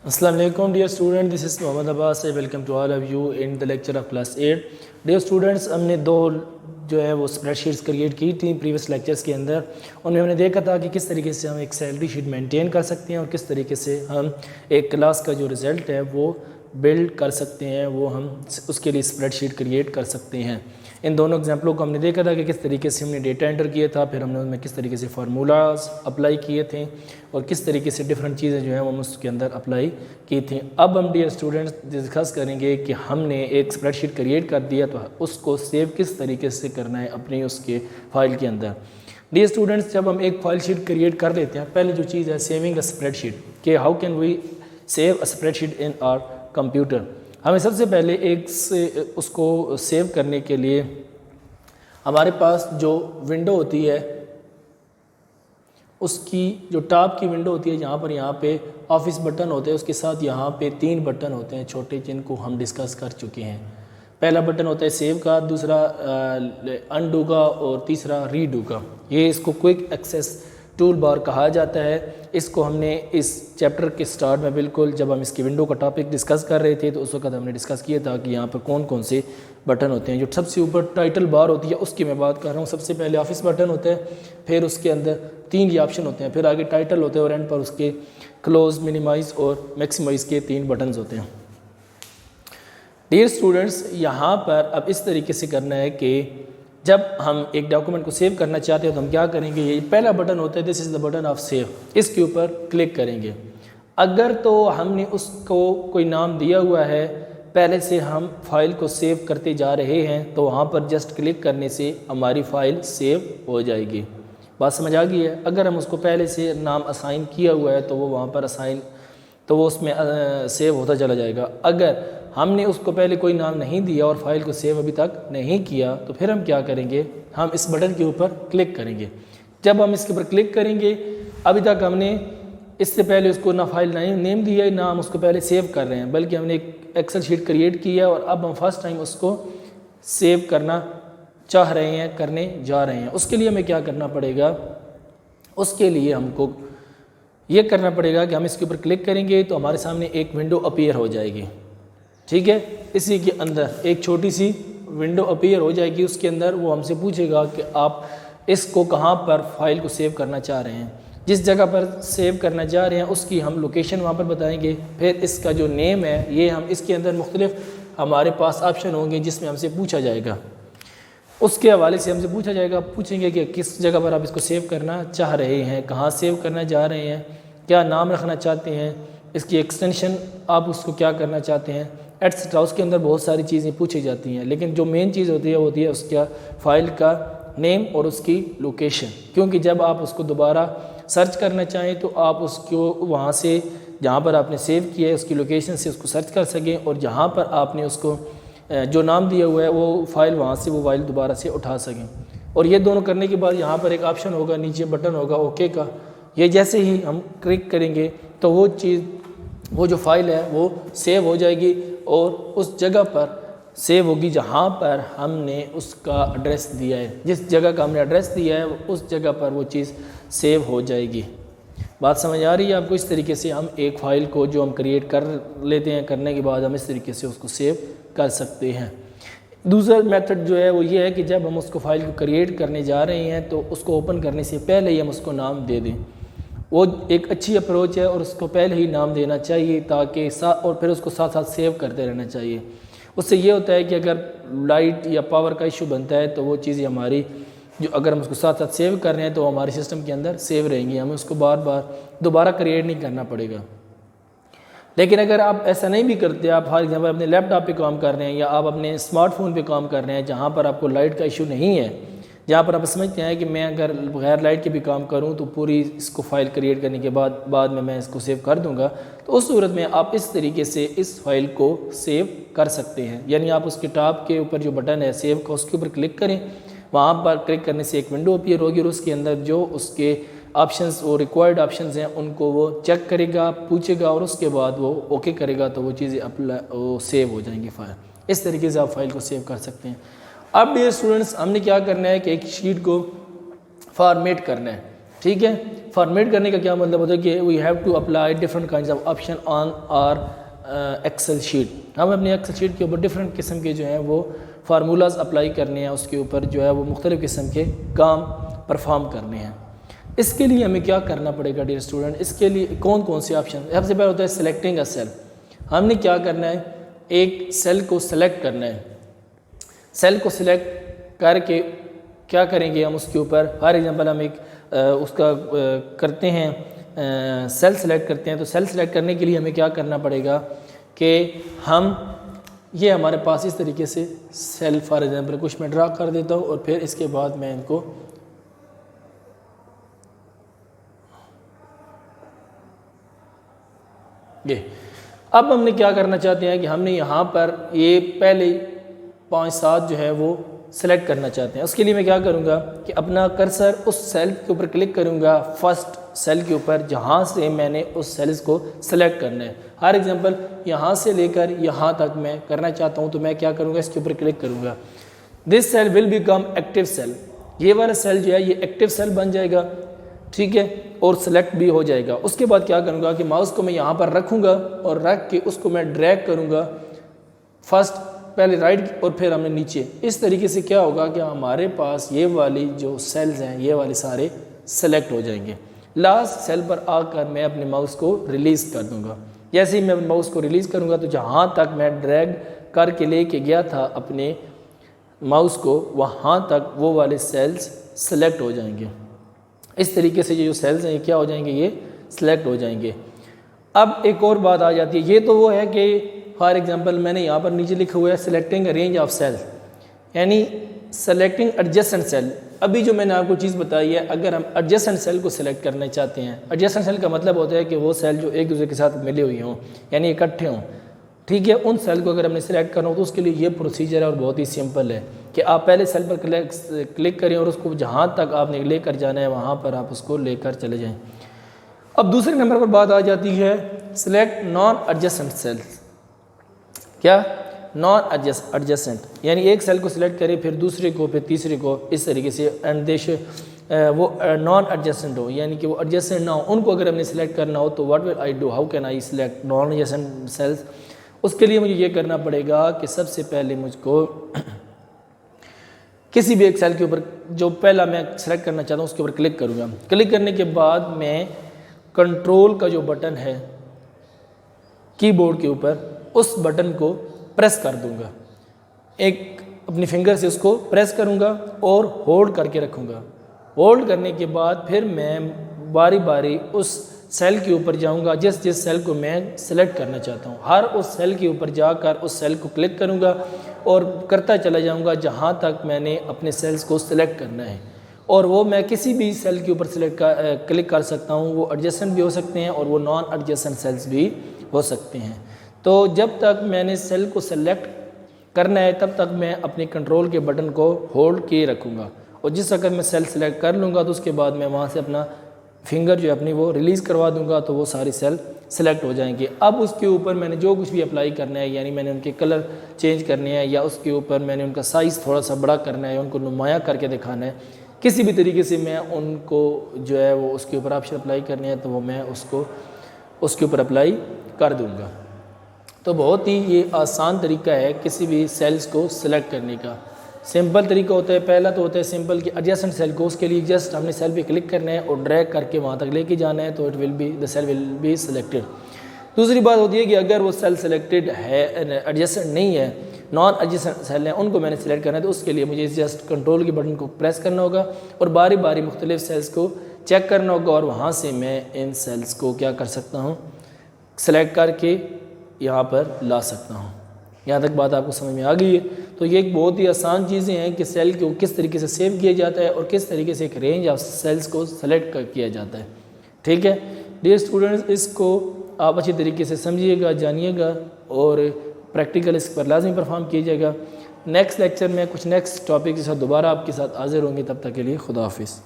Assalamu alaikum dear student, this is Mohammad Abbas. I welcome to all of you in the lecture of class 8. Dear students, हमने दो जो है वो spreadsheets create की थी previous lectures के अंदर। उनमें हमने देखा था कि किस तरीके से हम एक सैलरी शीट मेंटेन कर सकते हैं और किस तरीके से हम एक क्लास का जो रिज़ल्ट है वो बिल्ड कर सकते हैं, वो हम उसके लिए स्प्रेडशीट क्रिएट कर सकते हैं। इन दोनों एग्जाम्पलों को हमने देखा था कि किस तरीके से हमने डेटा एंटर किया था, फिर हमने उनमें किस तरीके से फार्मूलाज अप्लाई किए थे और किस तरीके से डिफरेंट चीज़ें जो हैं वो हम उसके अंदर अप्लाई की थी। अब हम डियर स्टूडेंट्स डिस्कस करेंगे कि हमने एक स्प्रेडशीट क्रिएट कर दिया तो उसको सेव किस तरीके से करना है अपनी उसके फाइल के अंदर। डियर स्टूडेंट्स, जब हम एक फाइल शीट क्रिएट कर देते हैं, पहले जो चीज़ है सेविंग अ स्प्रेडशीट, कि how can we save a spreadsheet in our computer. हमें सबसे पहले एक से उसको सेव करने के लिए हमारे पास जो विंडो होती है उसकी जो टॉप की विंडो होती है, यहाँ पे ऑफिस बटन होते हैं, उसके साथ यहाँ पे 3 बटन होते हैं छोटे, जिनको हम डिस्कस कर चुके हैं। पहला बटन होता है सेव का, दूसरा अनडू का और तीसरा रीडू का। ये इसको क्विक एक्सेस टूल बार कहा जाता है। इसको हमने इस चैप्टर के स्टार्ट में बिल्कुल जब हम इसकी विंडो का टॉपिक डिस्कस कर रहे थे तो उस वक्त हमने डिस्कस किया था कि यहाँ पर कौन कौन से बटन होते हैं। जो सबसे ऊपर टाइटल बार होती है उसकी मैं बात कर रहा हूँ। सबसे पहले ऑफिस बटन होता है, फिर उसके अंदर 3 ये ऑप्शन होते हैं, फिर आगे टाइटल होते हैं और एंड पर उसके क्लोज, मिनिमाइज़ और मैक्सिमाइज़ के 3 बटन होते हैं। डियर स्टूडेंट्स, यहाँ पर अब इस तरीके से करना है कि जब हम एक डॉक्यूमेंट को सेव करना चाहते हैं तो हम क्या करेंगे, ये पहला बटन होता है, this is the button of save, इसके ऊपर क्लिक करेंगे। अगर तो हमने उसको कोई नाम दिया हुआ है, पहले से हम फाइल को सेव करते जा रहे हैं, तो वहाँ पर जस्ट क्लिक करने से हमारी फ़ाइल सेव हो जाएगी। बात समझ आ गई है। अगर हम उसको पहले से नाम असाइन किया हुआ है तो वो वहाँ पर असाइन, तो वो उसमें सेव होता चला जाएगा। अगर हमने उसको पहले कोई नाम नहीं दिया और फाइल को सेव अभी तक नहीं किया तो फिर हम क्या करेंगे, हम इस बटन के ऊपर क्लिक करेंगे। जब हम इसके ऊपर क्लिक करेंगे, अभी तक हमने इससे पहले उसको ना फाइल नेम दिया है, ना हम उसको पहले सेव कर रहे हैं, बल्कि हमने एक एक्सेल शीट क्रिएट की है और अब हम फर्स्ट टाइम उसको सेव करना चाह रहे हैं, करने जा रहे हैं। उसके लिए हमें क्या करना पड़ेगा, उसके लिए हमको ये करना पड़ेगा कि हम इसके ऊपर क्लिक करेंगे तो हमारे सामने एक विंडो अपीयर हो जाएगी। ठीक है, इसी के अंदर एक छोटी सी विंडो अपीयर हो जाएगी। उसके अंदर वो हमसे पूछेगा कि आप इसको कहाँ पर फाइल को सेव करना चाह रहे हैं। जिस जगह पर सेव करना चाह रहे हैं उसकी हम लोकेशन वहाँ पर बताएंगे। फिर इसका जो नेम है, ये हम इसके अंदर मुख्तलिफ हमारे पास ऑप्शन होंगे जिसमें हमसे पूछा जाएगा, उसके हवाले से हमसे पूछा जाएगा, पूछेंगे कि किस जगह पर आप इसको सेव करना चाह रहे हैं, कहाँ सेव करना जा रहे हैं, क्या नाम रखना चाहते हैं, इसकी एक्सटेंशन आप उसको क्या करना चाहते हैं, एट्सेट्रा। उसके अंदर बहुत सारी चीज़ें पूछी जाती हैं, लेकिन जो मेन चीज़ होती है वो होती है उसका फ़ाइल का नेम और उसकी लोकेशन। क्योंकि जब आप उसको दोबारा सर्च करना चाहें तो आप उसको वहाँ से जहाँ पर आपने सेव किया है उसकी लोकेशन से उसको सर्च कर सकें, और जहाँ पर आपने उसको जो नाम दिया हुआ है वो फ़ाइल वहाँ से वो फाइल दोबारा से उठा सकें। और ये दोनों करने के बाद यहाँ पर एक ऑप्शन होगा, नीचे बटन होगा ओके का। ये जैसे ही हम क्लिक करेंगे तो वो चीज़, वो जो फाइल है वो सेव हो जाएगी और उस जगह पर सेव होगी जहाँ पर हमने उसका एड्रेस दिया है। जिस जगह का हमने एड्रेस दिया है उस जगह पर वो चीज़ सेव हो जाएगी। बात समझ आ रही है आपको। इस तरीके से हम एक फ़ाइल को जो हम क्रिएट कर लेते हैं, करने के बाद हम इस तरीके से उसको सेव कर सकते हैं। दूसरा मेथड जो है वो ये है कि जब हम उसको फ़ाइल को क्रिएट करने जा रहे हैं तो उसको ओपन करने से पहले ही हम उसको नाम दे दें। वो एक अच्छी अप्रोच है और उसको पहले ही नाम देना चाहिए ताकि और फिर उसको साथ साथ सेव करते रहना चाहिए। उससे ये होता है कि अगर लाइट या पावर का इशू बनता है तो वो चीज़ें हमारी जो, अगर हम उसको साथ साथ सेव कर रहे हैं तो हमारे सिस्टम के अंदर सेव रहेंगी, हमें उसको बार बार दोबारा क्रिएट नहीं करना पड़ेगा। लेकिन अगर आप ऐसा नहीं भी करते, आप फॉर एग्जाम्पल अपने लैपटॉप पे काम कर रहे हैं या आप अपने स्मार्टफोन पे काम कर रहे हैं जहाँ पर आपको लाइट का इशू नहीं है, जहाँ पर आप समझते हैं कि मैं अगर बगैर लाइट के भी काम करूँ तो पूरी इसको फाइल क्रिएट करने के बाद में मैं इसको सेव कर दूँगा, तो उस सूरत में आप इस तरीके से इस फाइल को सेव कर सकते हैं। यानी आप उसके टॉप के ऊपर जो बटन है सेव का, उसके ऊपर क्लिक करें, वहाँ पर क्लिक करने से एक विंडो अपीयर होगी और उसके अंदर जो उसके ऑप्शंस और रिक्वायर्ड ऑप्शंस हैं उनको वो चेक करेगा, पूछेगा और उसके बाद वो ओके करेगा तो वो चीज़ें वो सेव हो जाएंगी फाइल। इस तरीके से आप फाइल को सेव कर सकते हैं। अब डियर स्टूडेंट्स, हमने क्या करना है कि एक शीट को फॉर्मेट करना है। ठीक है। फॉर्मेट करने का क्या मतलब होता है कि we have to apply different kinds of option on our Excel sheet. हम अपने एक्सेल शीट के ऊपर डिफरेंट किस्म के जो हैं वो फार्मूलाज अप्लाई करने हैं, उसके ऊपर जो है वो मुख्तलिफ़ किस्म के काम परफॉर्म करने हैं। इसके लिए हमें क्या करना पड़ेगा डियर स्टूडेंट, इसके लिए कौन कौन से ऑप्शन, सबसे पहले होता है सिलेक्टिंग अ सेल। हमने क्या करना है, एक सेल को सिलेक्ट करना है। सेल को सिलेक्ट करके क्या करेंगे हम, उसके ऊपर फॉर एग्जांपल हम एक उसका करते हैं सेल सेलेक्ट करते हैं। तो सेल सेलेक्ट करने के लिए हमें क्या करना पड़ेगा कि हम ये हमारे पास इस तरीके से सेल फॉर एग्जांपल कुछ मैं ड्रा कर देता हूँ और फिर इसके बाद मैं इनको ये अब हमने क्या करना चाहते हैं कि हमने यहाँ पर ये पहले 5-7 जो है वो सिलेक्ट करना चाहते हैं। उसके लिए मैं क्या करूँगा कि अपना कर्सर उस सेल के ऊपर क्लिक करूँगा, फर्स्ट सेल के ऊपर जहाँ से मैंने उस सेल्स को सिलेक्ट करना है। फॉर एग्जांपल यहाँ से लेकर यहाँ तक मैं करना चाहता हूँ, तो मैं क्या करूँगा, इसके ऊपर क्लिक करूँगा। This cell will become active cell, ये वाला सेल जो है ये एक्टिव सेल बन जाएगा, ठीक है, और सिलेक्ट भी हो जाएगा। उसके बाद क्या करूँगा कि माउस को मैं यहाँ पर रखूँगा और रख के उसको मैं ड्रैग करूँगा, फर्स्ट पहले राइट और फिर हमने नीचे। इस तरीके से क्या होगा कि हमारे पास ये वाली जो सेल्स हैं ये वाले सारे सेलेक्ट हो जाएंगे। लास्ट सेल पर आकर मैं अपने माउस को रिलीज़ कर दूँगा। जैसे ही मैं माउस को रिलीज़ करूँगा तो जहाँ तक मैं ड्रैग करके लेके गया था अपने माउस को, वहाँ तक वो वाले सेल्स सेलेक्ट हो जाएंगे। इस तरीके से ये जो सेल्स हैं ये क्या हो जाएंगे, ये सिलेक्ट हो जाएंगे। अब एक और बात आ जाती है, ये तो वो है कि फॉर एग्जांपल मैंने यहाँ पर नीचे लिखा हुआ है सेलेक्टिंग रेंज ऑफ सेल, यानी सेलेक्टिंग एडजेसेंट सेल। अभी जो मैंने आपको चीज़ बताई है, अगर हम एडजेसेंट सेल को सिलेक्ट करना चाहते हैं, एडजेसेंट सेल का मतलब होता है कि वो सेल जो एक दूसरे के साथ मिले हुए हों, यानी इकट्ठे हों, ठीक है। उन सेल को अगर हमने सिलेक्ट करना हो तो उसके लिए ये प्रोसीजर है और बहुत ही सिंपल है कि आप पहले सेल पर क्लिक करें और उसको जहाँ तक आपने लेकर जाना है वहाँ पर आप उसको लेकर चले जाएँ। अब दूसरे नंबर पर बात आ जाती है सिलेक्ट नॉन एडजेसेंट सेल्स। क्या, नॉन एडजेसेंट, यानी एक सेल को सिलेक्ट करें फिर दूसरे को फिर तीसरे को, इस तरीके से एंड वो नॉन एडजेसेंट हो, यानी कि वो एडजेसेंट ना हो। उनको अगर हमने सिलेक्ट करना हो तो what will I do, how can I select non adjacent sales. उसके लिए मुझे ये करना पड़ेगा कि सबसे पहले मुझको किसी भी एक सेल के ऊपर जो पहला मैं सेलेक्ट करना चाहता हूँ उसके ऊपर क्लिक करूँगा। क्लिक करने के बाद मैं कंट्रोल का जो बटन है कीबोर्ड के ऊपर, उस बटन को प्रेस कर दूंगा, एक अपनी फिंगर से उसको प्रेस करूंगा और होल्ड करके रखूंगा। होल्ड करने के बाद फिर मैं बारी बारी उस सेल के ऊपर जाऊंगा जिस जिस सेल को मैं सेलेक्ट करना चाहता हूं। हर उस सेल के ऊपर जाकर उस सेल को क्लिक करूंगा और करता चला जाऊंगा जहां तक मैंने अपने सेल्स को सिलेक्ट करना है। और वो मैं किसी भी सेल के ऊपर क्लिक कर सकता हूं, वो एडजेसेंट भी हो सकते हैं और वो नॉन एडजेसेंट सेल्स भी हो सकते हैं। तो जब तक मैंने सेल को सेलेक्ट करना है तब तक मैं अपने कंट्रोल के बटन को होल्ड किए रखूँगा, और जिस वक्त मैं सेल सेलेक्ट कर लूँगा तो उसके बाद मैं वहाँ से अपना फिंगर जो है अपनी वो रिलीज़ करवा दूँगा तो वो सारी सेल सेलेक्ट हो जाएंगे। अब उसके ऊपर मैंने जो कुछ भी अप्लाई करना है, यानी मैंने उनके कलर चेंज करने हैं या उसके ऊपर मैंने उनका साइज़ थोड़ा सा बड़ा करना है, उनको नुमाया करके दिखाना है, किसी भी तरीके से मैं उनको जो है वो उसके ऊपर ऑप्शन अप्लाई करने हैं तो वो मैं उसको उसके ऊपर अप्लाई कर दूँगा। तो बहुत ही ये आसान तरीका है किसी भी सेल्स को सिलेक्ट करने का। सिंपल तरीका होता है, पहला तो होता है सिंपल कि एडजेसेंट सेल को, उसके लिए जस्ट हमने सेल पे क्लिक करना है और ड्रैग करके वहाँ तक लेके जाना है तो the cell will be selected. दूसरी बात होती है कि अगर वो सेल सेलेक्टेड है, एडजेसेंट नहीं है, नॉन एडजेसेंट सेल है, उनको मैंने सेलेक्ट करना है तो उसके लिए मुझे जस्ट कंट्रोल के बटन को प्रेस करना होगा और बारी बारी मुख्तलिफ सेल्स को चेक करना होगा और वहाँ से मैं इन सेल्स को क्या कर सकता हूँ, सेलेक्ट करके यहाँ पर ला सकता हूँ। यहाँ तक बात आपको समझ में आ गई है। तो ये एक बहुत ही आसान चीज़ें हैं कि सेल को किस तरीके से सेव किया जाता है और किस तरीके से एक रेंज ऑफ सेल्स को सेलेक्ट किया जाता है। ठीक है डियर स्टूडेंट्स, इसको आप अच्छी तरीके से समझिएगा, जानिएगा और प्रैक्टिकल इस पर लाजमी परफॉर्म कीजिएगा। नेक्स्ट लेक्चर में कुछ नेक्स्ट टॉपिक के साथ दोबारा आपके साथ हाजिर होंगे, तब तक के लिए खुदा हाफिज़।